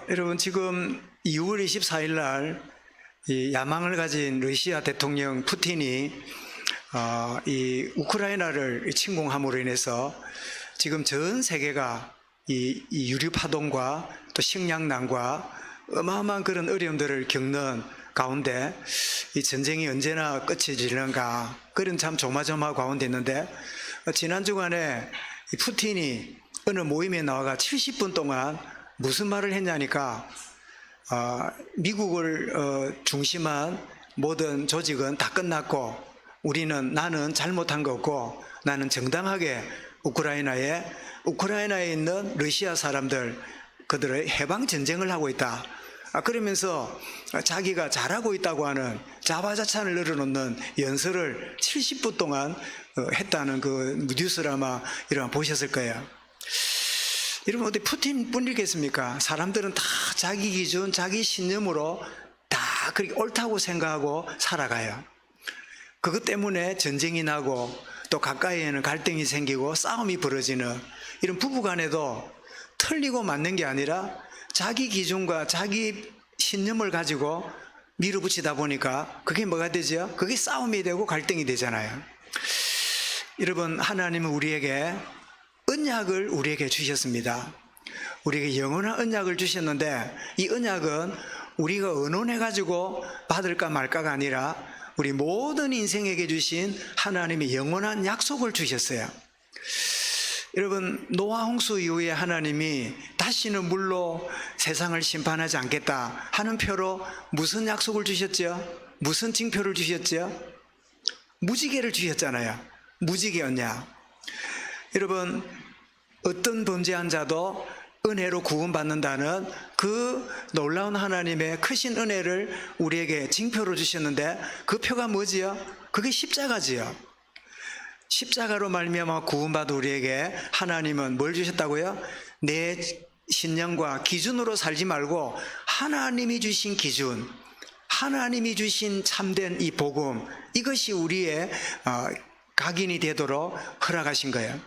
여러분 지금 2월 24일 날 이 야망을 가진 러시아 대통령 푸틴이 이 우크라이나를 침공함으로 인해서 지금 전 세계가 이 유류 파동과 또 식량난과 어마어마한 그런 어려움들을 겪는 가운데 이 전쟁이 언제나 끝이 질는가 그런 참 조마조마하고 가운데 있는데, 지난 주간에 이 푸틴이 어느 모임에 나와가 70분 동안 무슨 말을 했냐니까 미국을 중심한 모든 조직은 다 끝났고 나는 잘못한 거 없고 나는 정당하게 우크라이나에 있는 러시아 사람들 그들의 해방 전쟁을 하고 있다. 그러면서 자기가 잘하고 있다고 하는 자화자찬을 늘어놓는 연설을 70분 동안 했다는 그 뉴스를 아마 여러분 보셨을 거예요. 여러분 어디 푸틴뿐이겠습니까? 사람들은 다 자기 기준, 자기 신념으로 다 그렇게 옳다고 생각하고 살아가요. 그것 때문에 전쟁이 나고 또 가까이에는 갈등이 생기고 싸움이 벌어지는, 이런 부부간에도 틀리고 맞는 게 아니라 자기 기준과 자기 신념을 가지고 밀어붙이다 보니까 그게 뭐가 되죠? 그게 싸움이 되고 갈등이 되잖아요. 여러분, 하나님은 우리에게 언약을 우리에게 주셨습니다. 우리에게 영원한 언약을 주셨는데, 이 언약은 우리가 의논해가지고 받을까 말까가 아니라 우리 모든 인생에게 주신 하나님의 영원한 약속을 주셨어요. 여러분, 노아 홍수 이후에 하나님이 다시는 물로 세상을 심판하지 않겠다 하는 표로 무슨 약속을 주셨죠? 무슨 징표를 주셨죠? 무지개를 주셨잖아요. 무지개 언약. 여러분, 어떤 범죄한 자도 은혜로 구원받는다는 그 놀라운 하나님의 크신 은혜를 우리에게 징표로 주셨는데, 그 표가 뭐지요? 그게 십자가지요. 십자가로 말미암아 구원받은 우리에게 하나님은 뭘 주셨다고요? 내 신념과 기준으로 살지 말고 하나님이 주신 기준, 하나님이 주신 참된 이 복음, 이것이 우리의 각인이 되도록 허락하신 거예요.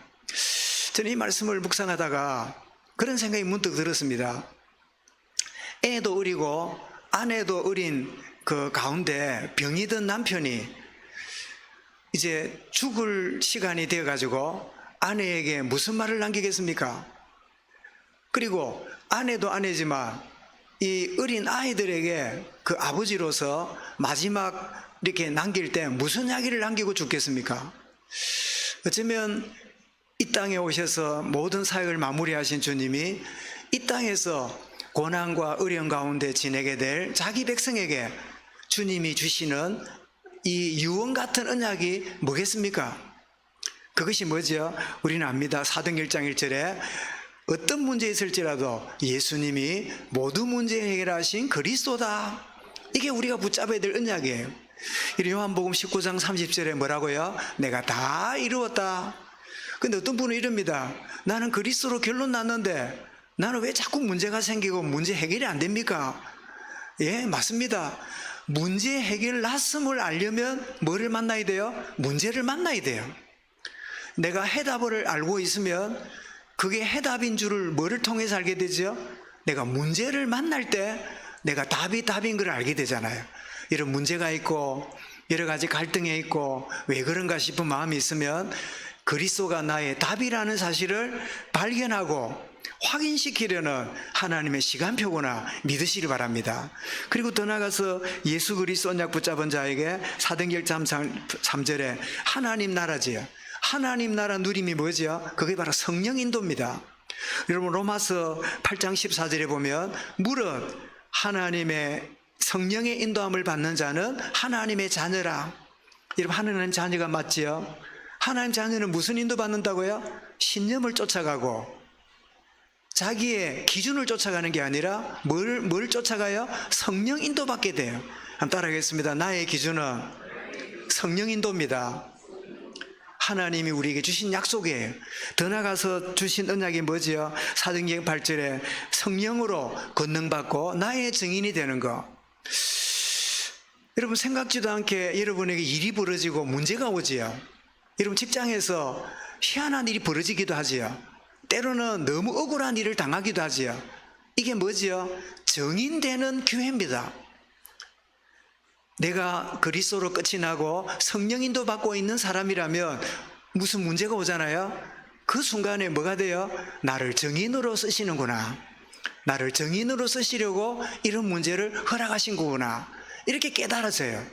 저는 이 말씀을 묵상하다가 그런 생각이 문득 들었습니다. 애도 어리고 아내도 어린 그 가운데 병이 든 남편이 이제 죽을 시간이 되어가지고 아내에게 무슨 말을 남기겠습니까? 그리고 아내도 아내지만 이 어린 아이들에게 그 아버지로서 마지막 이렇게 남길 때 무슨 이야기를 남기고 죽겠습니까? 어쩌면 이 땅에 오셔서 모든 사역을 마무리하신 주님이 이 땅에서 고난과 어려움 가운데 지내게 될 자기 백성에게 주님이 주시는 이 유언 같은 언약이 뭐겠습니까? 그것이 뭐죠? 우리는 압니다. 사도행 1장 1절에 어떤 문제 있을지라도 예수님이 모든 문제 해결하신 그리스도다. 이게 우리가 붙잡아야 될 언약이에요. 요한복음 19장 30절에 뭐라고요? 내가 다 이루었다. 근데 어떤 분은 이럽니다. 나는 그리스도로 결론 났는데 나는 왜 자꾸 문제가 생기고 문제 해결이 안 됩니까? 예, 맞습니다. 문제 해결 났음을 알려면 뭐를 만나야 돼요? 문제를 만나야 돼요. 내가 해답을 알고 있으면 그게 해답인 줄을 뭐를 통해서 알게 되죠? 내가 문제를 만날 때 내가 답인 걸 알게 되잖아요. 이런 문제가 있고 여러 가지 갈등에 있고 왜 그런가 싶은 마음이 있으면 그리스도가 나의 답이라는 사실을 발견하고 확인시키려는 하나님의 시간표구나 믿으시기 바랍니다. 그리고 더 나아가서 예수 그리스도 언약 붙잡은 자에게 사도행전 3절에 하나님 나라지요. 하나님 나라 누림이 뭐죠? 그게 바로 성령 인도입니다. 여러분, 로마서 8장 14절에 보면 물은 하나님의 성령의 인도함을 받는 자는 하나님의 자녀라. 여러분, 하나님 자녀가 맞지요? 하나님 자녀는 무슨 인도 받는다고요? 신념을 쫓아가고 자기의 기준을 쫓아가는 게 아니라 뭘 쫓아가요? 성령 인도 받게 돼요. 한번 따라하겠습니다. 나의 기준은 성령 인도입니다. 하나님이 우리에게 주신 약속이에요. 더 나아가서 주신 언약이 뭐지요? 사도행전 8절에 성령으로 권능받고 나의 증인이 되는 거. 여러분, 생각지도 않게 여러분에게 일이 벌어지고 문제가 오지요. 여러분, 직장에서 희한한 일이 벌어지기도 하지요. 때로는 너무 억울한 일을 당하기도 하지요. 이게 뭐지요? 정인되는 교회입니다. 내가 그리스도로 끝이 나고 성령인도 받고 있는 사람이라면 무슨 문제가 오잖아요. 그 순간에 뭐가 돼요? 나를 정인으로 쓰시는구나. 나를 정인으로 쓰시려고 이런 문제를 허락하신 거구나. 이렇게 깨달아져요.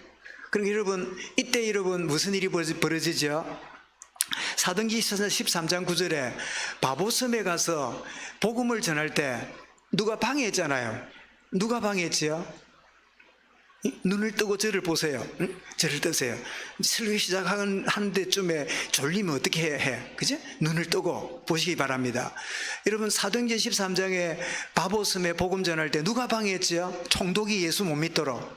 그러니까 여러분, 이때 여러분 무슨 일이 벌어지죠? 사도행전 13장 9절에 바보섬에 가서 복음을 전할 때 누가 방해했잖아요. 누가 방해했지요? 눈을 뜨고 저를 보세요. 저를 뜨세요. 설교 시작하는 데쯤에 졸리면 어떻게 해? 그죠? 눈을 뜨고 보시기 바랍니다. 여러분, 사도행전 13장에 바보섬에 복음 전할 때 누가 방해했지요? 총독이 예수 못 믿도록.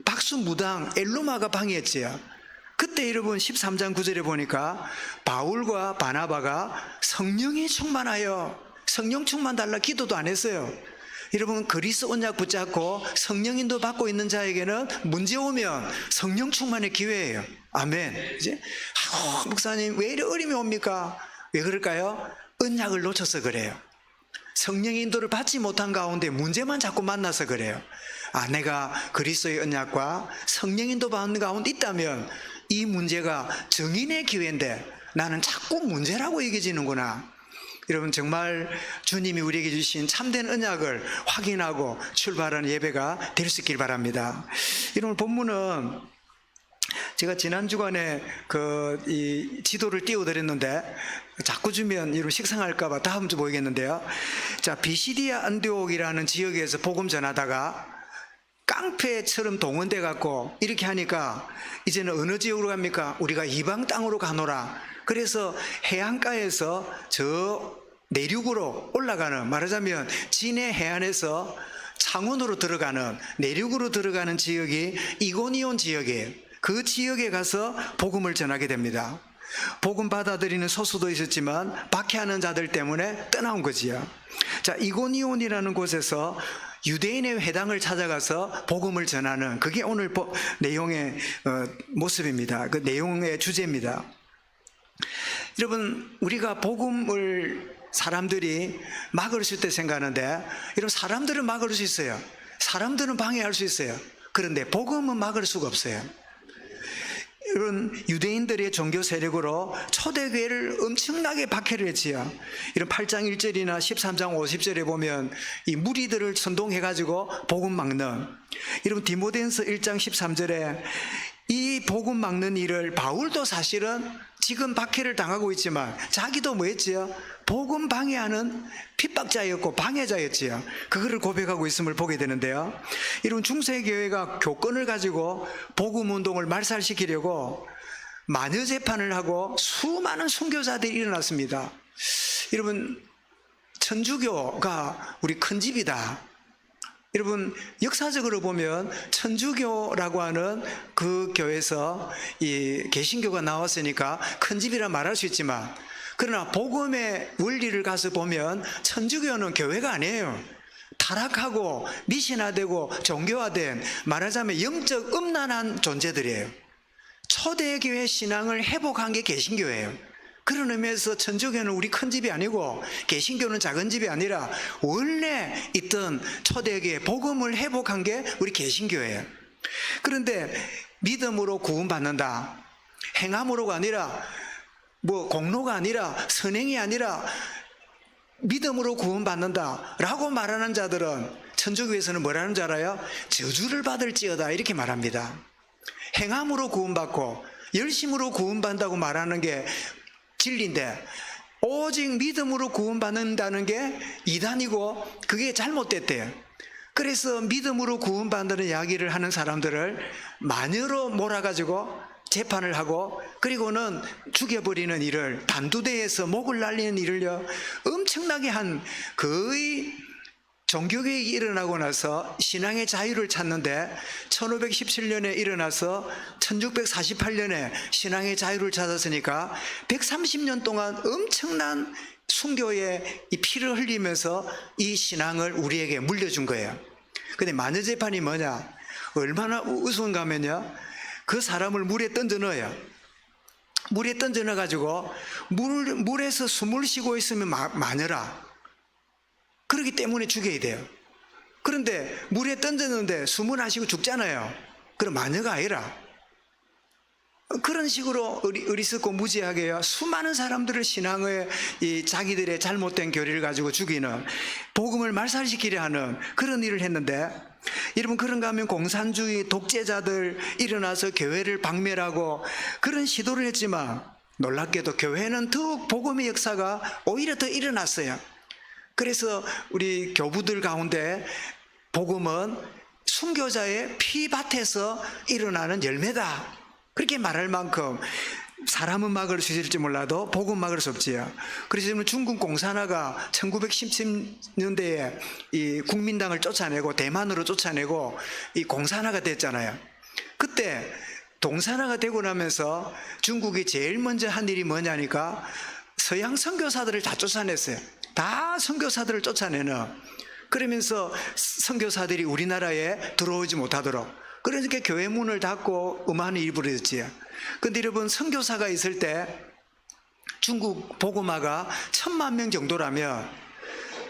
박수무당 엘루마가 방해했지요. 그때 여러분 13장 9절에 보니까 바울과 바나바가 성령에 충만하여 성령 충만 달라 기도도 안 했어요. 여러분, 그리스도 언약 붙잡고 성령인도 받고 있는 자에게는 문제 오면 성령 충만의 기회예요. 아멘. 이제 목사님 왜 이리 어림이 옵니까? 왜 그럴까요? 언약을 놓쳐서 그래요. 성령인도를 받지 못한 가운데 문제만 자꾸 만나서 그래요. 내가 그리스도의 언약과 성령인도 받는 가운데 있다면 이 문제가 정인의 기회인데 나는 자꾸 문제라고 여겨지는구나. 여러분, 정말 주님이 우리에게 주신 참된 언약을 확인하고 출발하는 예배가 될 수 있길 바랍니다. 이런 본문은 제가 지난 주간에 이 지도를 띄워드렸는데 자꾸 주면 여러분 식상할까봐 다음 주 보이겠는데요. 자, 비시디아 안디옥이라는 지역에서 복음 전하다가 깡패처럼 동원돼 갖고 이렇게 하니까 이제는 어느 지역으로 갑니까? 우리가 이방 땅으로 가노라. 그래서 해안가에서 저 내륙으로 올라가는, 말하자면 진해 해안에서 창원으로 들어가는, 내륙으로 들어가는 지역이 이고니온 지역이에요. 그 지역에 가서 복음을 전하게 됩니다. 복음 받아들이는 소수도 있었지만 박해하는 자들 때문에 떠나온 거지요. 자, 이고니온이라는 곳에서 유대인의 회당을 찾아가서 복음을 전하는, 그게 오늘 내용의 모습입니다. 그 내용의 주제입니다. 여러분, 우리가 복음을 사람들이 막을 수 있다 생각하는데, 여러분, 사람들은 막을 수 있어요. 사람들은 방해할 수 있어요. 그런데 복음은 막을 수가 없어요. 이런 유대인들의 종교 세력으로 초대교회를 엄청나게 박해를 했지요. 이런 8장 1절이나 13장 50절에 보면 이 무리들을 선동해가지고 복음 막는, 여러분 디모데전서 1장 13절에 이 복음 막는 일을 바울도 사실은 지금 박해를 당하고 있지만 자기도 뭐 했지요? 복음 방해하는 핍박자였고 방해자였지요. 그거를 고백하고 있음을 보게 되는데요. 이런 중세교회가 교권을 가지고 복음 운동을 말살시키려고 마녀 재판을 하고 수많은 순교자들이 일어났습니다. 여러분, 천주교가 우리 큰 집이다. 여러분, 역사적으로 보면 천주교라고 하는 그 교회에서 이 개신교가 나왔으니까 큰 집이라 말할 수 있지만, 그러나 복음의 원리를 가서 보면 천주교는 교회가 아니에요. 타락하고 미신화되고 종교화된, 말하자면 영적 음란한 존재들이에요. 초대교회 신앙을 회복한 게 개신교예요. 그런 의미에서 천주교는 우리 큰 집이 아니고 개신교는 작은 집이 아니라 원래 있던 초대교회 복음을 회복한 게 우리 개신교예요. 그런데 믿음으로 구원받는다, 행함으로가 아니라 뭐 공로가 아니라 선행이 아니라 믿음으로 구원받는다 라고 말하는 자들은 천주교에서는 뭐라는 줄 알아요? 저주를 받을지어다 이렇게 말합니다. 행함으로 구원받고 열심으로 구원받는다고 말하는 게 진리인데, 오직 믿음으로 구원받는다는 게 이단이고 그게 잘못됐대요. 그래서 믿음으로 구원받는 이야기를 하는 사람들을 마녀로 몰아가지고 재판을 하고, 그리고는 죽여버리는 일을, 단두대에서 목을 날리는 일을요 엄청나게 한, 거의 종교개혁이 일어나고 나서 신앙의 자유를 찾는데 1517년에 일어나서 1648년에 신앙의 자유를 찾았으니까 130년 동안 엄청난 순교의 이 피를 흘리면서 이 신앙을 우리에게 물려준 거예요. 근데 마녀 재판이 뭐냐? 얼마나 우스운가 하면요, 그 사람을 물에 던져 넣어요. 물에 던져 넣어가지고 물에서 숨을 쉬고 있으면 마녀라. 그렇기 때문에 죽여야 돼요. 그런데 물에 던졌는데 숨을 안 쉬고 죽잖아요. 그럼 마녀가 아니라 그런 식으로 어리석고 무지하게 수많은 사람들을 신앙의 이 자기들의 잘못된 교리를 가지고 죽이는, 복음을 말살시키려 하는 그런 일을 했는데, 여러분 그런가 하면 공산주의 독재자들 일어나서 교회를 박멸하고 그런 시도를 했지만 놀랍게도 교회는 더욱 복음의 역사가 오히려 더 일어났어요. 그래서 우리 교부들 가운데 복음은 순교자의 피밭에서 일어나는 열매다, 그렇게 말할 만큼 사람은 막을 수 있을지 몰라도 복음 막을 수 없지요. 그래서 중국 공산화가 1910년대에 이 국민당을 쫓아내고 대만으로 쫓아내고 이 공산화가 됐잖아요. 그때 동산화가 되고 나면서 중국이 제일 먼저 한 일이 뭐냐니까 서양 선교사들을 다 쫓아냈어요. 다 선교사들을 쫓아내는, 그러면서 선교사들이 우리나라에 들어오지 못하도록, 그러니까 교회 문을 닫고 음한이 일부러졌지요. 근데 여러분 선교사가 있을 때 중국 복음화가 1000만 명 정도라면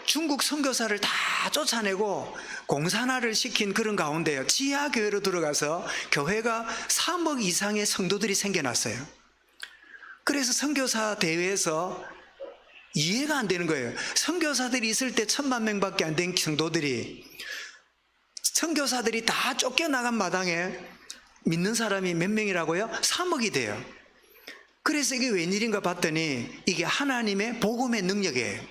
중국 선교사를 다 쫓아내고 공산화를 시킨 그런 가운데요, 지하 교회로 들어가서 교회가 3억 이상의 성도들이 생겨났어요. 그래서 선교사 대회에서 이해가 안 되는 거예요. 선교사들이 있을 때 1000만 명밖에 안 된 성도들이, 선교사들이 다 쫓겨나간 마당에 믿는 사람이 몇 명이라고요? 3억이 돼요. 그래서 이게 웬일인가 봤더니 이게 하나님의 복음의 능력이에요.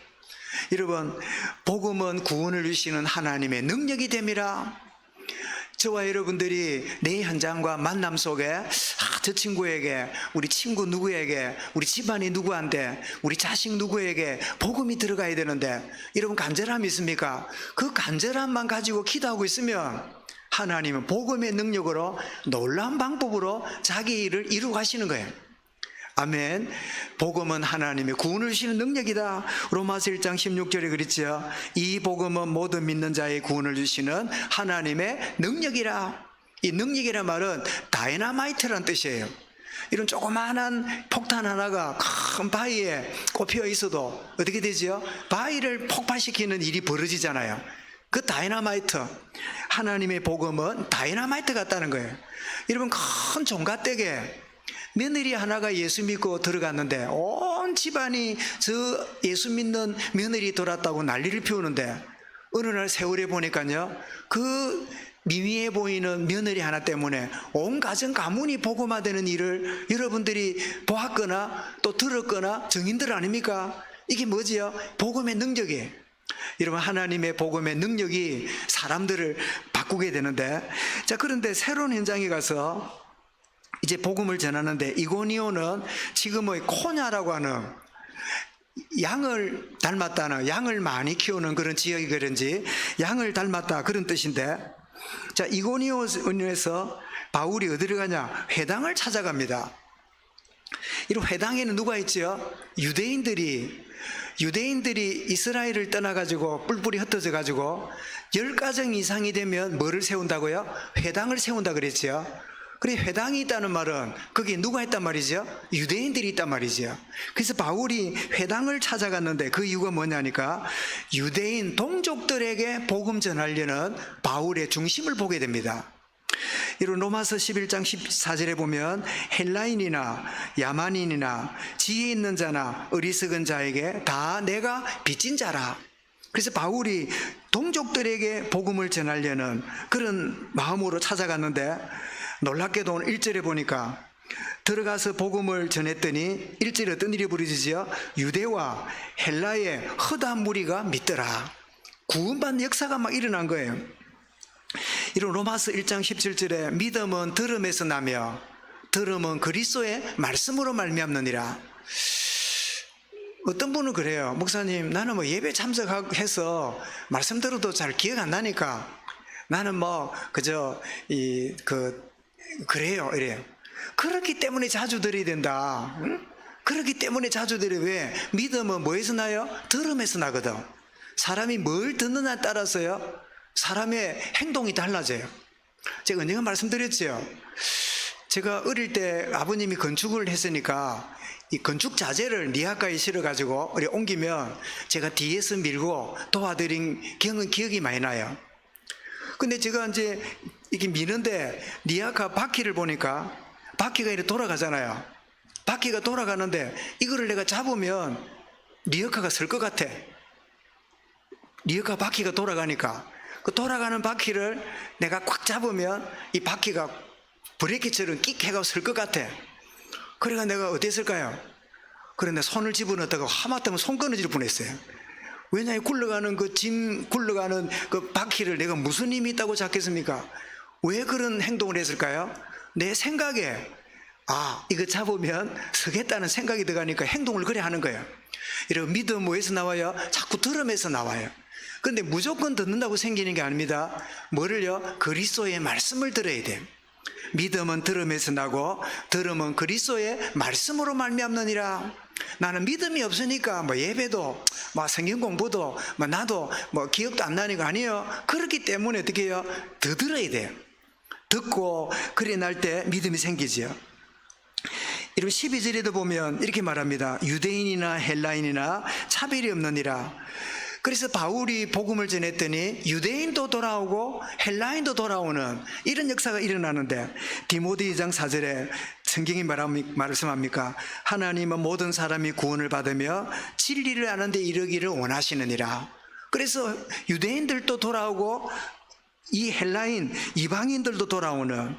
여러분, 복음은 구원을 주시는 하나님의 능력이 됨이라. 저와 여러분들이 내 현장과 만남 속에 저 친구에게, 우리 친구 누구에게, 우리 집안이 누구한테, 우리 자식 누구에게 복음이 들어가야 되는데, 여러분 간절함이 있습니까? 그 간절함만 가지고 기도하고 있으면 하나님은 복음의 능력으로 놀라운 방법으로 자기 일을 이루어 가시는 거예요. 아멘. 복음은 하나님의 구원을 주시는 능력이다. 로마서 1장 16절에 그랬죠. 이 복음은 모든 믿는 자의 구원을 주시는 하나님의 능력이라. 이 능력이란 말은 다이너마이트란 뜻이에요. 이런 조그마한 폭탄 하나가 큰 바위에 꼽혀 있어도 어떻게 되죠? 바위를 폭발시키는 일이 벌어지잖아요. 그 다이너마이트, 하나님의 복음은 다이너마이트 같다는 거예요. 여러분, 큰 종갓댁에 며느리 하나가 예수 믿고 들어갔는데 온 집안이 저 예수 믿는 며느리 돌았다고 난리를 피우는데, 어느 날 세월에 보니까요, 그 미미해 보이는 며느리 하나 때문에 온 가정 가문이 복음화되는 일을 여러분들이 보았거나 또 들었거나 증인들 아닙니까? 이게 뭐지요? 복음의 능력이에요. 여러분, 하나님의 복음의 능력이 사람들을 바꾸게 되는데, 자, 그런데 새로운 현장에 가서 이제 복음을 전하는데, 이고니오는 지금의 코냐라고 하는 양을 닮았다는, 양을 많이 키우는 그런 지역이 그런지 양을 닮았다 그런 뜻인데, 자, 이고니오에서 바울이 어디를 가냐? 회당을 찾아갑니다. 이런 회당에는 누가 있죠? 유대인들이 이스라엘을 떠나가지고 뿔뿔이 흩어져 가지고 10가정 이상이 되면 뭐를 세운다고요? 회당을 세운다 그랬죠. 그래, 회당이 있다는 말은 거기 누가 있단 말이죠? 유대인들이 있단 말이죠. 그래서 바울이 회당을 찾아갔는데 그 이유가 뭐냐니까 유대인 동족들에게 복음 전하려는 바울의 중심을 보게 됩니다. 이런 로마서 11장 14절에 보면 헬라인이나 야만인이나 지혜 있는 자나 어리석은 자에게 다 내가 빚진 자라. 그래서 바울이 동족들에게 복음을 전하려는 그런 마음으로 찾아갔는데, 놀랍게도 오늘 1절에 보니까 들어가서 복음을 전했더니 1절에 어떤 일이 벌어지죠? 유대와 헬라의 허다한 무리가 믿더라. 구원받는 역사가 막 일어난 거예요. 이런 로마서 1장 17절에 믿음은 들음에서 나며 들음은 그리스도의 말씀으로 말미암느니라. 어떤 분은 그래요. 목사님, 나는 뭐 예배 참석해서 말씀 들어도 잘 기억 안 나니까 나는 뭐 그저 그래요, 이래요. 그렇기 때문에 자주 드려야 된다. 응? 그렇기 때문에 자주 드려. 왜? 믿음은 뭐에서 나요? 들음에서 나거든. 사람이 뭘 듣느냐에 따라서요, 사람의 행동이 달라져요. 제가 언젠가 말씀드렸죠. 제가 어릴 때 아버님이 건축을 했으니까 이 건축 자재를 니하가에 실어가지고 우리 옮기면 제가 뒤에서 밀고 도와드린 기억이 많이 나요. 근데 제가 이제 이렇게 미는데 니하가 바퀴를 보니까 바퀴가 이렇게 돌아가잖아요. 바퀴가 돌아가는데 이거를 내가 잡으면 리어카가 설 것 같아. 리어카 바퀴가 돌아가니까 그 돌아가는 바퀴를 내가 꽉 잡으면 이 바퀴가 브레이크처럼 끽 해가 설 것 같아. 그래가 내가 어땠을까요? 그런데 손을 집어넣었다가 하마터면 손 끊어질 뻔했어요. 왜냐하면 굴러가는 굴러가는 그 바퀴를 내가 무슨 힘이 있다고 잡겠습니까? 왜 그런 행동을 했을까요? 내 생각에 이거 잡으면 서겠다는 생각이 들어가니까 행동을 그래 하는 거예요. 이런 믿음 뭐에서 나와요? 자꾸 들음에서 나와요. 그런데 무조건 듣는다고 생기는 게 아닙니다. 뭐를요? 그리스도의 말씀을 들어야 돼요. 믿음은 들음에서 나고 들음은 그리스도의 말씀으로 말미암느니라. 나는 믿음이 없으니까 예배도 성경 공부도 나도 기억도 안 나니까 아니에요. 그렇기 때문에 어떻게 해요? 더 들어야 돼요. 듣고 그래 날 때 믿음이 생기지요. 이런 12절에도 보면 이렇게 말합니다. 유대인이나 헬라인이나 차별이 없느니라. 그래서 바울이 복음을 전했더니 유대인도 돌아오고 헬라인도 돌아오는 이런 역사가 일어나는데, 디모데 2장 4절에 성경이 말씀합니까? 하나님은 모든 사람이 구원을 받으며 진리를 아는 데 이르기를 원하시느니라. 그래서 유대인들도 돌아오고 이 헬라인 이방인들도 돌아오는,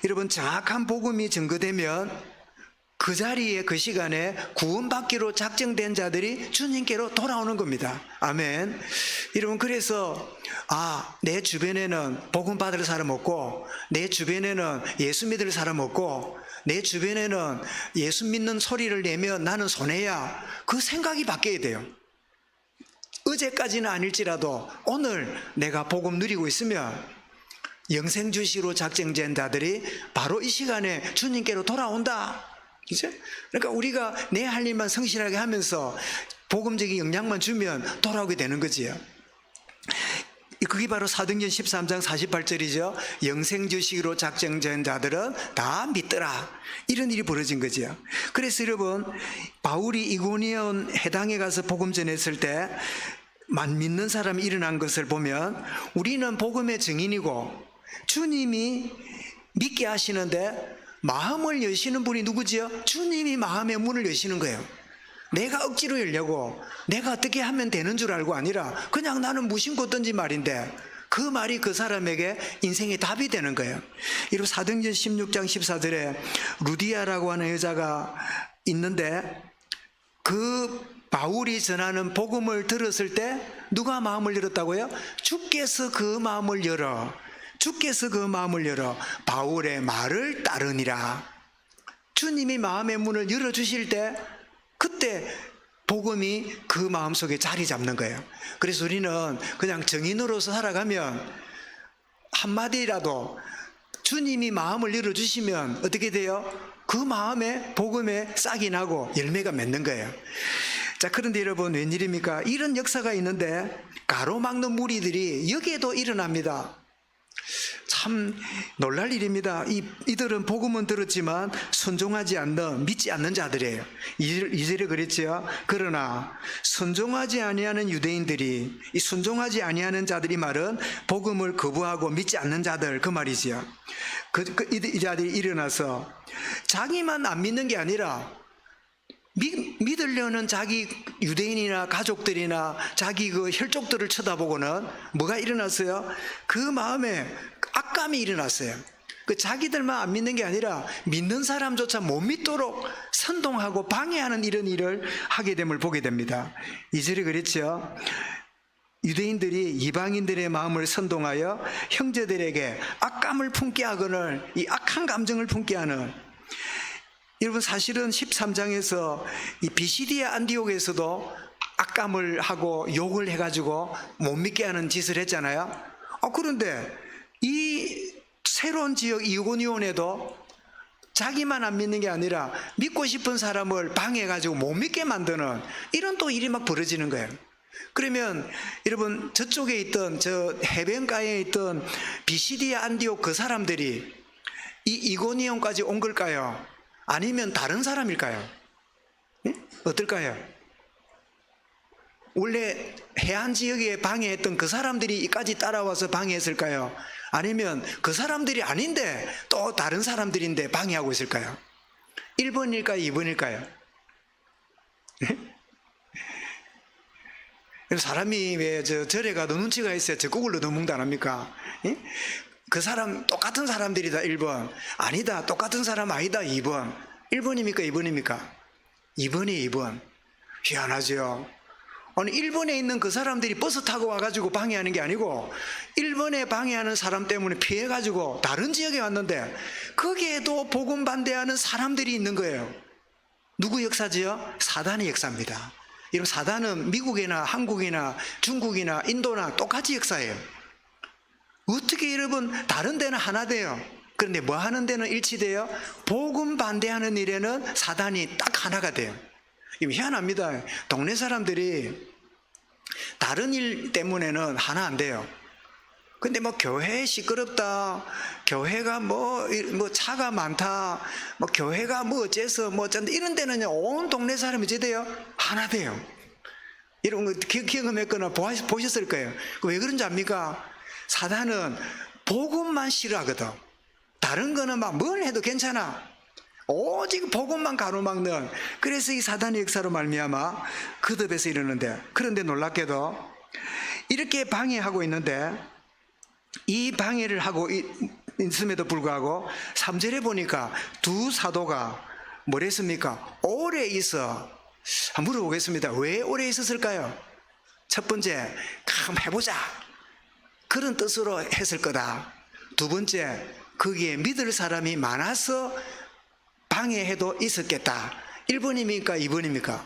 여러분 정확한 복음이 증거되면 그 자리에 그 시간에 구원받기로 작정된 자들이 주님께로 돌아오는 겁니다. 아멘. 여러분, 그래서 내 주변에는 복음 받을 사람 없고, 내 주변에는 예수 믿을 사람 없고, 내 주변에는 예수 믿는 소리를 내면 나는 손해야, 그 생각이 바뀌어야 돼요. 어제까지는 아닐지라도 오늘 내가 복음 누리고 있으면 영생 주시로 작정된 자들이 바로 이 시간에 주님께로 돌아온다. 그죠? 그러니까 우리가 내 할 일만 성실하게 하면서 복음적인 영향만 주면 돌아오게 되는 거지요. 그게 바로 사도행전 13장 48절이죠. 영생 주시기로 작정된 자들은 다 믿더라. 이런 일이 벌어진 거죠. 그래서 여러분, 바울이 이고니온 해당에 가서 복음 전했을 때 믿는 사람이 일어난 것을 보면 우리는 복음의 증인이고 주님이 믿게 하시는데 마음을 여시는 분이 누구지요? 주님이 마음의 문을 여시는 거예요. 내가 억지로 열려고 내가 어떻게 하면 되는 줄 알고 아니라 그냥 나는 무심코 던진 말인데 그 말이 그 사람에게 인생의 답이 되는 거예요. 이로 사도행전 16장 14절에 루디아라고 하는 여자가 있는데, 그 바울이 전하는 복음을 들었을 때 누가 마음을 열었다고요? 주께서 그 마음을 열어 바울의 말을 따르니라. 주님이 마음의 문을 열어주실 때 그때 복음이 그 마음속에 자리 잡는 거예요. 그래서 우리는 그냥 정인으로서 살아가면 한마디라도 주님이 마음을 열어주시면 어떻게 돼요? 그 마음에 복음에 싹이 나고 열매가 맺는 거예요. 자, 그런데 여러분, 웬일입니까? 이런 역사가 있는데 가로막는 무리들이 여기에도 일어납니다. 참 놀랄 일입니다. 이들은 복음은 들었지만 순종하지 않는, 믿지 않는 자들이에요. 2절에 그랬죠. 그러나 순종하지 아니하는 유대인들이, 이 순종하지 아니하는 자들이 말은 복음을 거부하고 믿지 않는 자들, 그 말이지요. 이 자들이 일어나서 자기만 안 믿는 게 아니라 믿으려는 자기 유대인이나 가족들이나 자기 그 혈족들을 쳐다보고는 뭐가 일어났어요? 그 마음에 악감이 일어났어요. 그 자기들만 안 믿는 게 아니라 믿는 사람조차 못 믿도록 선동하고 방해하는 이런 일을 하게 됨을 보게 됩니다. 2절에 그랬죠. 유대인들이 이방인들의 마음을 선동하여 형제들에게 악감을 품게 하거늘, 이 악한 감정을 품게 하는. 여러분, 사실은 13장에서 이 비시디아 안디옥에서도 악감을 하고 욕을 해가지고 못 믿게 하는 짓을 했잖아요. 그런데 이 새로운 지역 이고니온에도 자기만 안 믿는 게 아니라 믿고 싶은 사람을 방해해가지고 못 믿게 만드는 이런 또 일이 막 벌어지는 거예요. 그러면 여러분, 저쪽에 있던 저 해변가에 있던 비시디아 안디옥 그 사람들이 이 이고니온까지 온 걸까요? 아니면 다른 사람일까요? 예? 어떨까요? 원래 해안 지역에 방해했던 그 사람들이 이까지 따라와서 방해했을까요? 아니면 그 사람들이 아닌데 또 다른 사람들인데 방해하고 있을까요? 1번일까요? 2번일까요? 사람이 왜 절에 가도 눈치가 있어야 적국을 넣어먹는다 안 합니까? 그 사람 똑같은 사람들이다 1번, 아니다 똑같은 사람 아니다 2번. 1번입니까 2번입니까? 2번이 2번. 희한하죠. 아니 1번에 있는 그 사람들이 버스 타고 와가지고 방해하는 게 아니고 1번에 방해하는 사람 때문에 피해가지고 다른 지역에 왔는데 거기에도 복음 반대하는 사람들이 있는 거예요. 누구 역사지요? 사단의 역사입니다. 여러분, 사단은 미국이나 한국이나 중국이나 인도나 똑같이 역사예요. 어떻게 여러분 다른 데는 하나 돼요? 그런데 뭐 하는 데는 일치돼요? 복음 반대하는 일에는 사단이 딱 하나가 돼요. 이거 희한합니다. 동네 사람들이 다른 일 때문에는 하나 안 돼요. 근데 뭐 교회 시끄럽다, 교회가 뭐 차가 많다, 뭐 교회가 뭐 어째서 뭐 어쩐다, 이런 데는요 온 동네 사람이 어째 돼요? 하나 돼요. 이런 거 경험했거나 보셨을 거예요. 왜 그런지 압니까? 사단은 복음만 싫어하거든. 다른 거는 막 뭘 해도 괜찮아. 오직 복음만 가로막는, 그래서 이 사단의 역사로 말미암아 거듭해서 이러는데, 그런데 놀랍게도 이렇게 방해하고 있는데, 이 방해를 하고 있음에도 불구하고 3절에 보니까 두 사도가 뭐랬습니까? 오래 있어. 한번 물어보겠습니다. 왜 오래 있었을까요? 첫 번째, 한번 해보자, 그런 뜻으로 했을 거다. 두 번째, 거기에 믿을 사람이 많아서 방해해도 있었겠다. 1번입니까 2번입니까?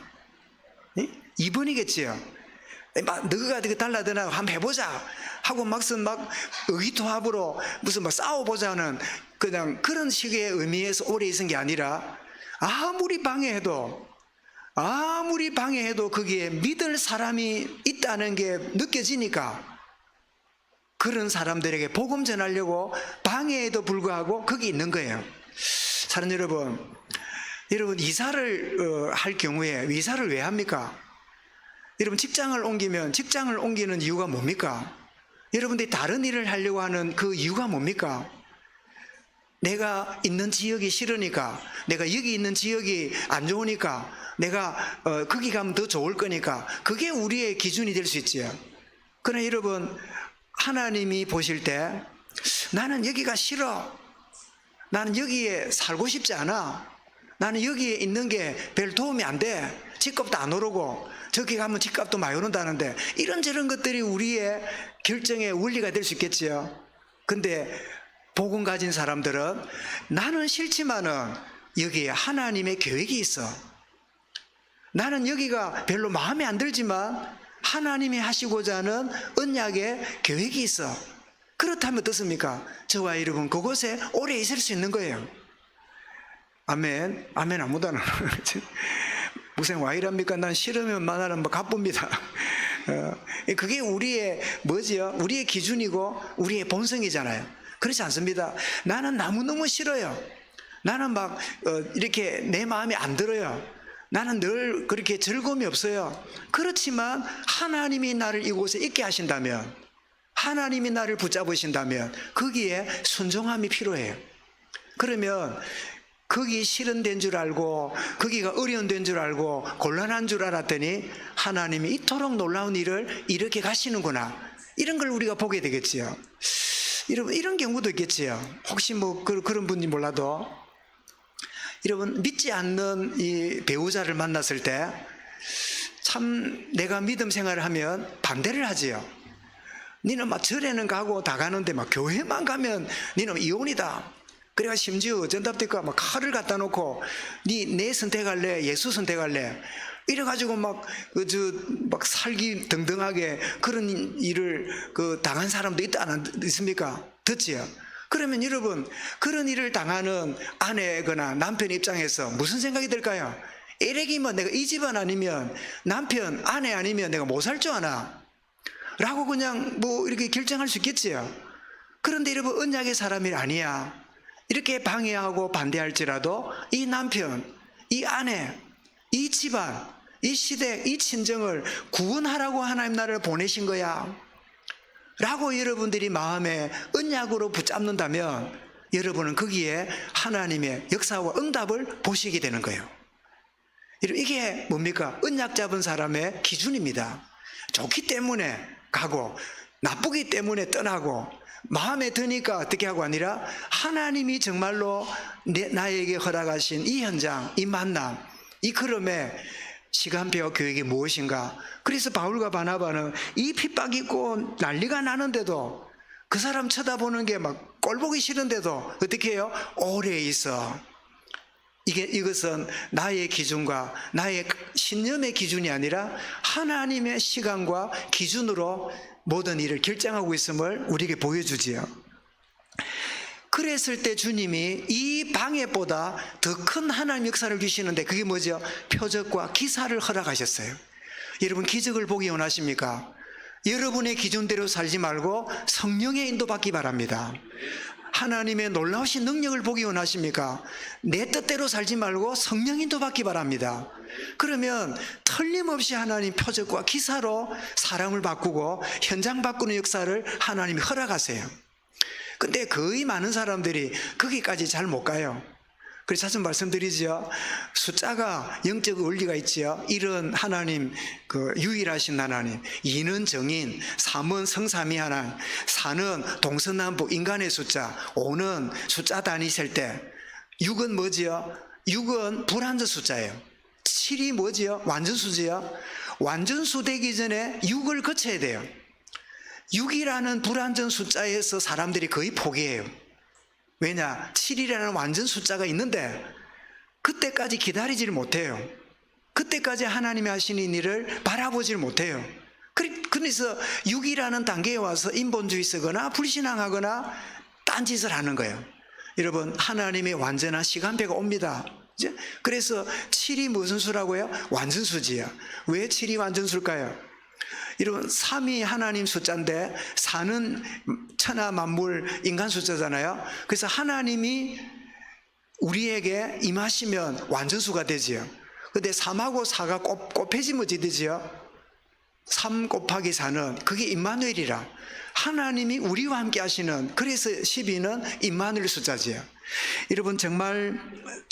2번이겠지요. 막 너가 어떻게 달라드나 한번 해보자 하고 막상 막 의기투합으로 무슨 막 싸워보자는 그냥 그런 식의 의미에서 오래 있은 게 아니라, 아무리 방해해도 거기에 믿을 사람이 있다는 게 느껴지니까 그런 사람들에게 복음 전하려고 방해에도 불구하고 거기 있는 거예요. 사랑하는 여러분, 이사를 할 경우에 이사를 왜 합니까? 여러분, 직장을 옮기는 이유가 뭡니까? 여러분들이 다른 일을 하려고 하는 그 이유가 뭡니까? 내가 있는 지역이 싫으니까, 내가 여기 있는 지역이 안 좋으니까, 내가 거기 가면 더 좋을 거니까, 그게 우리의 기준이 될 수 있지요. 그러나 여러분, 하나님이 보실 때 나는 여기가 싫어, 나는 여기에 살고 싶지 않아, 나는 여기에 있는 게 별 도움이 안 돼, 집값도 안 오르고 저기 가면 집값도 많이 오른다는데, 이런저런 것들이 우리의 결정의 원리가 될 수 있겠지요. 근데 복음 가진 사람들은 나는 싫지만은 여기에 하나님의 계획이 있어, 나는 여기가 별로 마음에 안 들지만 하나님이 하시고자 하는 언약의 계획이 있어. 그렇다면 어떻습니까? 저와 여러분 그곳에 오래 있을 수 있는 거예요. 아멘. 아멘. 아무도 안 하는 거지. 무슨 와 이랍니까? 난 싫으면 만나는 뭐 가쁩니다. 그게 우리의 뭐지요? 우리의 기준이고 우리의 본성이잖아요. 그렇지 않습니다. 나는 너무너무 싫어요. 나는 막 이렇게 내 마음에 안 들어요. 나는 늘 그렇게 즐거움이 없어요. 그렇지만 하나님이 나를 이곳에 있게 하신다면, 하나님이 나를 붙잡으신다면 거기에 순종함이 필요해요. 그러면 거기 실은 데인 줄 알고, 거기가 어려운 데인 줄 알고 곤란한 줄 알았더니 하나님이 이토록 놀라운 일을 이렇게 가시는구나, 이런 걸 우리가 보게 되겠지요. 여러분, 이런 경우도 있겠지요. 혹시 뭐 그런 분이 몰라도, 여러분, 믿지 않는 이 배우자를 만났을 때 참 내가 믿음 생활을 하면 반대를 하지요. 니는 막 절에는 가고 다 가는데 막 교회만 가면 니는 이혼이다. 그래가 심지어 어쩐답니까? 막 칼을 갖다 놓고 내 선택할래? 예수 선택할래? 이래가지고 막 살기 등등하게 그런 일을 당한 사람도 있습니까? 듣지요? 그러면 여러분, 그런 일을 당하는 아내거나 남편 입장에서 무슨 생각이 들까요? 에렉이면 내가 이 집안 아니면, 남편, 아내 아니면 내가 못 살 줄 아나? 라고 그냥 뭐 이렇게 결정할 수 있겠지요. 그런데 여러분, 언약의 사람이 아니야. 이렇게 방해하고 반대할지라도 이 남편, 이 아내, 이 집안, 이 시대, 이 친정을 구원하라고 하나님 나라를 보내신 거야 라고 여러분들이 마음에 언약으로 붙잡는다면 여러분은 거기에 하나님의 역사와 응답을 보시게 되는 거예요. 이게 뭡니까? 언약 잡은 사람의 기준입니다. 좋기 때문에 가고 나쁘기 때문에 떠나고 마음에 드니까 어떻게 하고 아니라 하나님이 정말로 나에게 허락하신 이 현장, 이 만남, 이 걸음의 시간표 계획이 무엇인가. 그래서 바울과 바나바는 이 핍박 있고 난리가 나는데도 그 사람 쳐다보는 게 막 꼴보기 싫은데도 어떻게 해요? 오래 있어. 이것은 나의 기준과 나의 신념의 기준이 아니라 하나님의 시간과 기준으로 모든 일을 결정하고 있음을 우리에게 보여주지요. 그랬을 때 주님이 이 방해보다 더 큰 하나님 역사를 주시는데 그게 뭐죠? 표적과 기사를 허락하셨어요. 여러분 기적을 보기 원하십니까? 여러분의 기준대로 살지 말고 성령의 인도받기 바랍니다. 하나님의 놀라우신 능력을 보기 원하십니까? 내 뜻대로 살지 말고 성령 인도받기 바랍니다. 그러면 틀림없이 하나님 표적과 기사로 사람을 바꾸고 현장 바꾸는 역사를 하나님이 허락하세요. 근데 거의 많은 사람들이 거기까지 잘 못 가요. 그래서 자주 말씀드리죠. 숫자가 영적 원리가 있지요. 1은 하나님 유일하신 하나님, 2는 정인, 3은 성삼위 하나님, 4는 동서남북 인간의 숫자, 5는 숫자 단위 셀 때, 6은 뭐지요? 6은 불완전 숫자예요. 7이 뭐지요? 완전수지요. 완전수 되기 전에 6을 거쳐야 돼요. 6이라는 불완전 숫자에서 사람들이 거의 포기해요. 왜냐? 7이라는 완전 숫자가 있는데 그때까지 기다리지를 못해요. 그때까지 하나님이 하시는 일을 바라보질 못해요. 그래서 6이라는 단계에 와서 인본주의 쓰거나 불신앙하거나 딴짓을 하는 거예요. 여러분 하나님의 완전한 시간표가 옵니다. 그래서 7이 무슨 수라고요? 완전수지요. 왜 7이 완전수일까요? 여러분 3이 하나님 숫자인데 4는 천하 만물 인간 숫자잖아요. 그래서 하나님이 우리에게 임하시면 완전수가 되지요. 근데 3하고 4가 곱해지면 어찌 되지요? 3 곱하기 4는 그게 임마누엘이라 하나님이 우리와 함께 하시는, 그래서 12는 임마누엘 숫자지요. 여러분 정말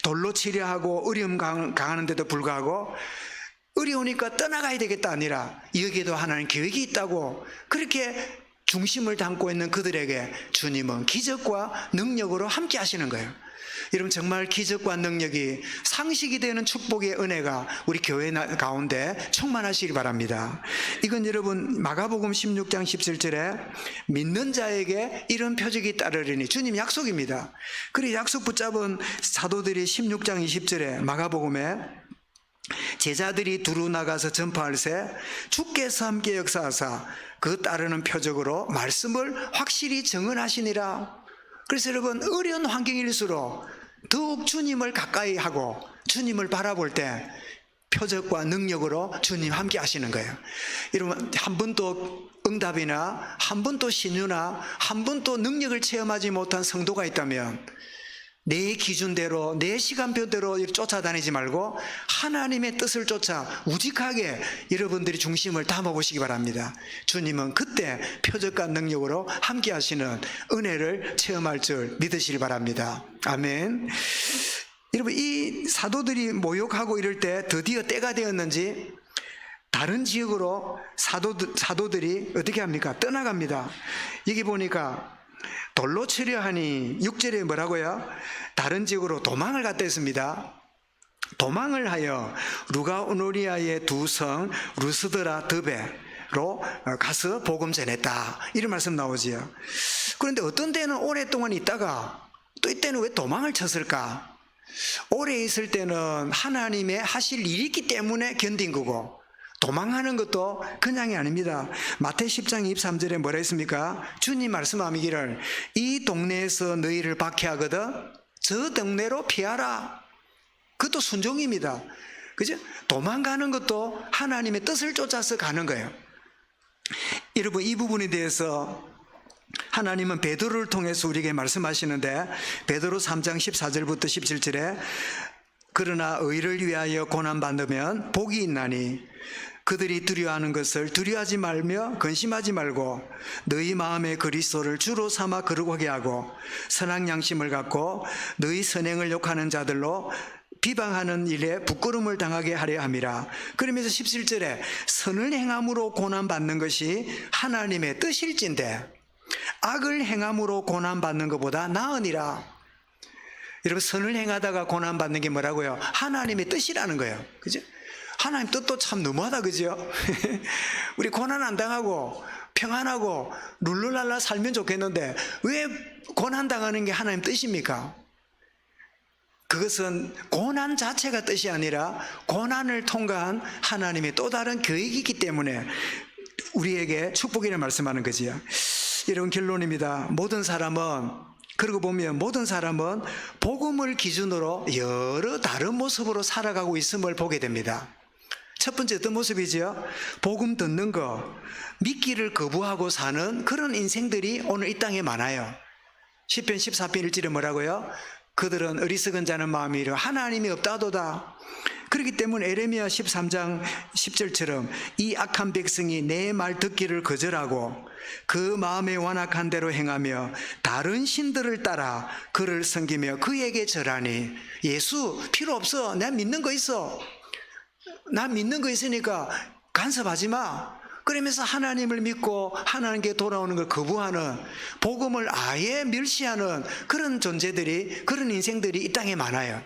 돌로 치료하고 어려움 강하는데도 불구하고 어려우니까 떠나가야 되겠다 아니라 여기에도 하나님 계획이 있다고 그렇게 중심을 담고 있는 그들에게 주님은 기적과 능력으로 함께 하시는 거예요. 여러분 정말 기적과 능력이 상식이 되는 축복의 은혜가 우리 교회 가운데 충만하시기 바랍니다. 이건 여러분 마가복음 16장 17절에 믿는 자에게 이런 표적이 따르리니 주님 약속입니다. 그리고 약속 붙잡은 사도들이 16장 20절에 마가복음에 제자들이 두루 나가서 전파할세 주께서 함께 역사하사 그 따르는 표적으로 말씀을 확실히 증언하시니라. 그래서 여러분 어려운 환경일수록 더욱 주님을 가까이 하고 주님을 바라볼 때 표적과 능력으로 주님 함께 하시는 거예요. 여러분 한 번도 응답이나 한 번도 신유나 한 번도 능력을 체험하지 못한 성도가 있다면 내 기준대로 내 시간표대로 쫓아다니지 말고 하나님의 뜻을 쫓아 우직하게 여러분들이 중심을 담아보시기 바랍니다. 주님은 그때 표적과 능력으로 함께 하시는 은혜를 체험할 줄 믿으시기 바랍니다. 아멘. 여러분 이 사도들이 모욕하고 이럴 때 드디어 때가 되었는지 다른 지역으로 사도들이 어떻게 합니까? 떠나갑니다. 여기 보니까 돌로 치려 하니 6절에 뭐라고요? 다른 지역으로 도망을 갔다 했습니다. 도망을 하여 루가오노리아의 두 성 루스드라 드베로 가서 복음 전했다, 이런 말씀 나오지요. 그런데 어떤 때는 오랫동안 있다가 또 이때는 왜 도망을 쳤을까? 오래 있을 때는 하나님의 하실 일이 있기 때문에 견딘 거고 도망하는 것도 그냥이 아닙니다. 마태 10장 23절에 뭐라 했습니까? 주님 말씀하기를 이 동네에서 너희를 박해하거든 저 동네로 피하라. 그것도 순종입니다. 그죠? 도망가는 것도 하나님의 뜻을 쫓아서 가는 거예요. 여러분 이 부분에 대해서 하나님은 베드로를 통해서 우리에게 말씀하시는데 베드로 3장 14절부터 17절에 그러나 의를 위하여 고난받으면 복이 있나니 그들이 두려워하는 것을 두려워하지 말며 근심하지 말고 너희 마음에 그리스도를 주로 삼아 거룩하게 하고 선한 양심을 갖고 너희 선행을 욕하는 자들로 비방하는 일에 부끄러움을 당하게 하려 함이라. 그러면서 17절에 선을 행함으로 고난받는 것이 하나님의 뜻일진데 악을 행함으로 고난받는 것보다 나으니라. 여러분, 선을 행하다가 고난받는 게 뭐라고요? 하나님의 뜻이라는 거예요. 그죠? 하나님 뜻도 참 너무하다, 그죠? 우리 고난 안 당하고 평안하고 룰루랄라 살면 좋겠는데 왜 고난 당하는 게 하나님 뜻입니까? 그것은 고난 자체가 뜻이 아니라 고난을 통과한 하나님의 또 다른 계획이기 때문에 우리에게 축복이라는 말씀하는 거지요. 여러분, 결론입니다. 그러고 보면 모든 사람은 복음을 기준으로 여러 다른 모습으로 살아가고 있음을 보게 됩니다. 첫 번째 어떤 모습이죠? 복음 듣는 거, 믿기를 거부하고 사는 그런 인생들이 오늘 이 땅에 많아요. 시편 14편 1절에 뭐라고요? 그들은 어리석은 자는 마음이 이르 하나님이 없다도다. 그렇기 때문에 에레미야 13장 10절처럼 이 악한 백성이 내 말 듣기를 거절하고 그 마음에 완악한 대로 행하며 다른 신들을 따라 그를 섬기며 그에게 절하니 예수 필요 없어. 나 믿는 거 있어. 나 믿는 거 있으니까 간섭하지 마. 그러면서 하나님을 믿고 하나님께 돌아오는 걸 거부하는, 복음을 아예 멸시하는 그런 존재들이, 그런 인생들이 이 땅에 많아요.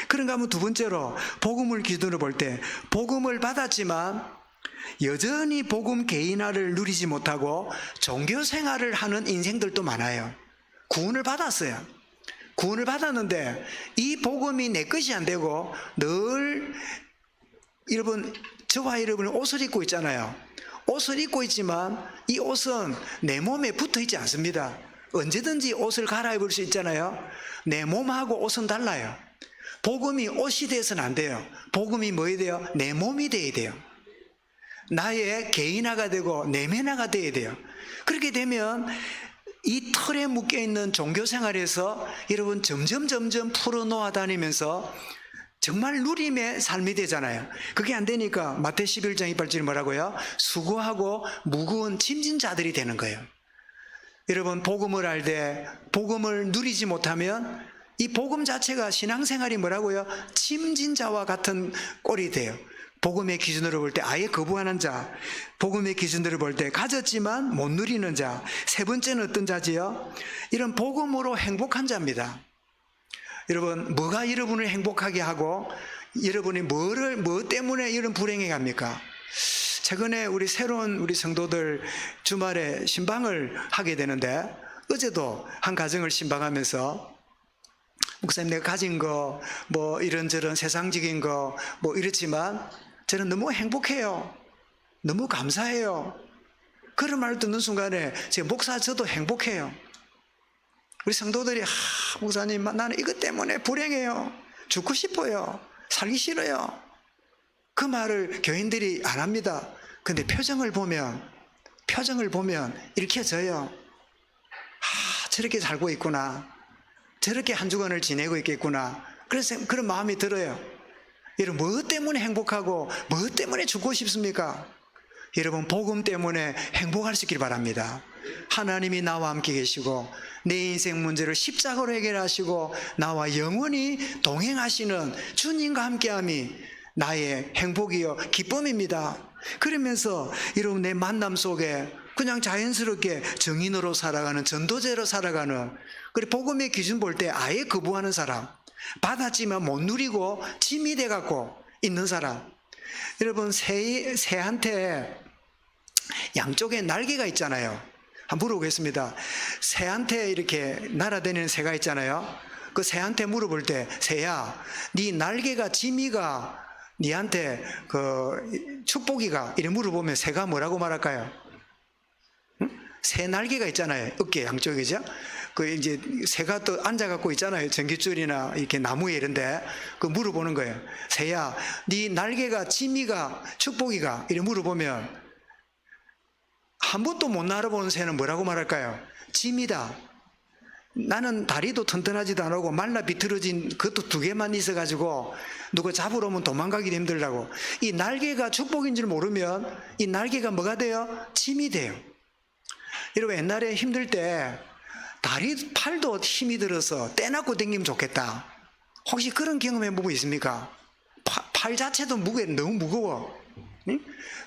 그런가 하면 두 번째로 복음을 기준으로 볼 때 복음을 받았지만 여전히 복음 개인화를 누리지 못하고 종교 생활을 하는 인생들도 많아요. 구원을 받았어요. 구원을 받았는데 이 복음이 내 것이 안 되고 늘 여러분, 저와 여러분은 옷을 입고 있잖아요. 옷을 입고 있지만 이 옷은 내 몸에 붙어 있지 않습니다. 언제든지 옷을 갈아입을 수 있잖아요. 내 몸하고 옷은 달라요. 복음이 옷이 돼서는 안 돼요. 복음이 뭐야 돼요? 내 몸이 돼야 돼요. 나의 개인화가 되고 내면화가 돼야 돼요. 그렇게 되면 이 틀에 묶여있는 종교생활에서 여러분 점점 풀어놓아 다니면서 정말 누림의 삶이 되잖아요. 그게 안 되니까 마태 11장 28절이 뭐라고요? 수고하고 무거운 짐진 자들이 되는 거예요. 여러분, 복음을 알되 복음을 누리지 못하면 이 복음 자체가 신앙생활이 뭐라고요? 짐진 자와 같은 꼴이 돼요. 복음의 기준으로 볼 때 아예 거부하는 자, 복음의 기준으로 볼 때 가졌지만 못 누리는 자, 세 번째는 어떤 자지요? 이런 복음으로 행복한 자입니다. 여러분, 뭐가 여러분을 행복하게 하고 여러분이 뭐 때문에 이런 불행해 갑니까? 최근에 우리 새로운 우리 성도들 주말에 신방을 하게 되는데 어제도 한 가정을 신방하면서 목사님, 내가 가진 거 뭐 이런저런 세상적인 거 뭐 이렇지만 저는 너무 행복해요. 너무 감사해요. 그런 말을 듣는 순간에 제 목사 저도 행복해요. 우리 성도들이 목사님, 나는 이것 때문에 불행해요. 죽고 싶어요. 살기 싫어요. 그 말을 교인들이 안 합니다. 근데 표정을 보면 읽혀져요. 저렇게 살고 있구나. 저렇게 한 주간을 지내고 있겠구나. 그래서 그런 마음이 들어요. 여러분, 뭐 때문에 행복하고 뭐 때문에 죽고 싶습니까? 여러분, 복음 때문에 행복할 수 있길 바랍니다. 하나님이 나와 함께 계시고 내 인생 문제를 십자가로 해결하시고 나와 영원히 동행하시는 주님과 함께함이 나의 행복이요 기쁨입니다. 그러면서 여러분, 내 만남 속에 그냥 자연스럽게 정인으로 살아가는, 전도제로 살아가는, 그리고 복음의 기준 볼 때 아예 거부하는 사람, 받았지만 못 누리고 짐이 돼갖고 있는 사람. 여러분, 새한테 양쪽에 날개가 있잖아요. 한번 물어보겠습니다. 새한테 이렇게 날아다니는 새가 있잖아요. 그 새한테 물어볼 때, 새야, 네 날개가, 지미가 네한테 그 축복이가, 이렇게 물어보면 새가 뭐라고 말할까요? 새 날개가 있잖아요. 어깨 양쪽이죠. 그 이제 새가 또 앉아갖고 있잖아요. 전깃줄이나 이렇게 나무에 이런데 그 물어보는 거예요. 새야, 네 날개가, 지미가, 축복이가, 이렇게 물어보면 한 번도 못 날아본 새는 뭐라고 말할까요? 짐이다. 나는 다리도 튼튼하지도 않고 말라 비틀어진 그것도 2개만 있어가지고 누가 잡으러 오면 도망가기도 힘들다고. 이 날개가 축복인 줄 모르면 이 날개가 뭐가 돼요? 짐이 돼요. 여러분, 옛날에 힘들 때 다리, 팔도 힘이 들어서 떼놓고 다니면 좋겠다. 혹시 그런 경험 해보고 있습니까? 팔 자체도 너무 무거워. 응?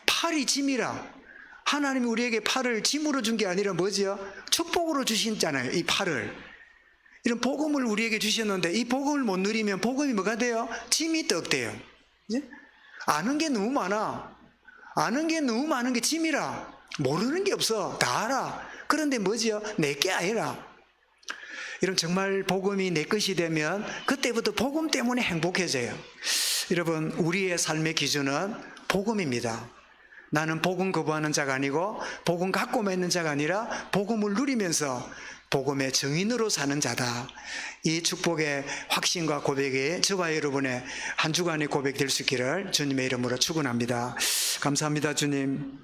팔이 짐이라. 하나님이 우리에게 팔을 짐으로 준 게 아니라 뭐지요? 축복으로 주셨잖아요. 이 팔을. 이런 복음을 우리에게 주셨는데 이 복음을 못 누리면 복음이 뭐가 돼요? 짐이 떡돼요. 아는 게 너무 많아. 아는 게 너무 많은 게 짐이라. 모르는 게 없어. 다 알아. 그런데 뭐지요? 내게 아니라. 이런 정말 복음이 내 것이 되면 그때부터 복음 때문에 행복해져요. 여러분, 우리의 삶의 기준은 복음입니다. 나는 복음 거부하는 자가 아니고 복음 갖고만 있는 자가 아니라 복음을 누리면서 복음의 증인으로 사는 자다. 이 축복의 확신과 고백이 저와 여러분의 한 주간의 고백이 될 수 있기를 주님의 이름으로 축원합니다. 감사합니다. 주님,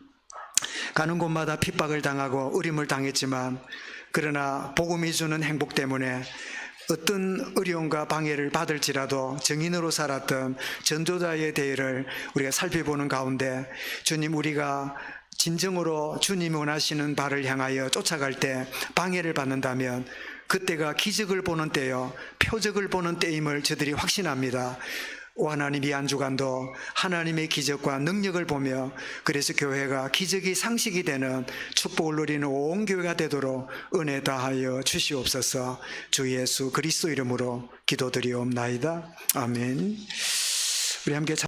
가는 곳마다 핍박을 당하고 어림을 당했지만 그러나 복음이 주는 행복 때문에 어떤 어려움과 방해를 받을지라도 증인으로 살았던 전도자의 대회를 우리가 살펴보는 가운데 주님, 우리가 진정으로 주님이 원하시는 바를 향하여 쫓아갈 때 방해를 받는다면 그때가 기적을 보는 때요, 표적을 보는 때임을 저들이 확신합니다. 오 하나님, 이 한 주간도 하나님의 기적과 능력을 보며 그래서 교회가 기적이 상식이 되는 축복을 누리는 온 교회가 되도록 은혜 다하여 주시옵소서. 주 예수 그리스도 이름으로 기도드리옵나이다. 아멘. 우리 함께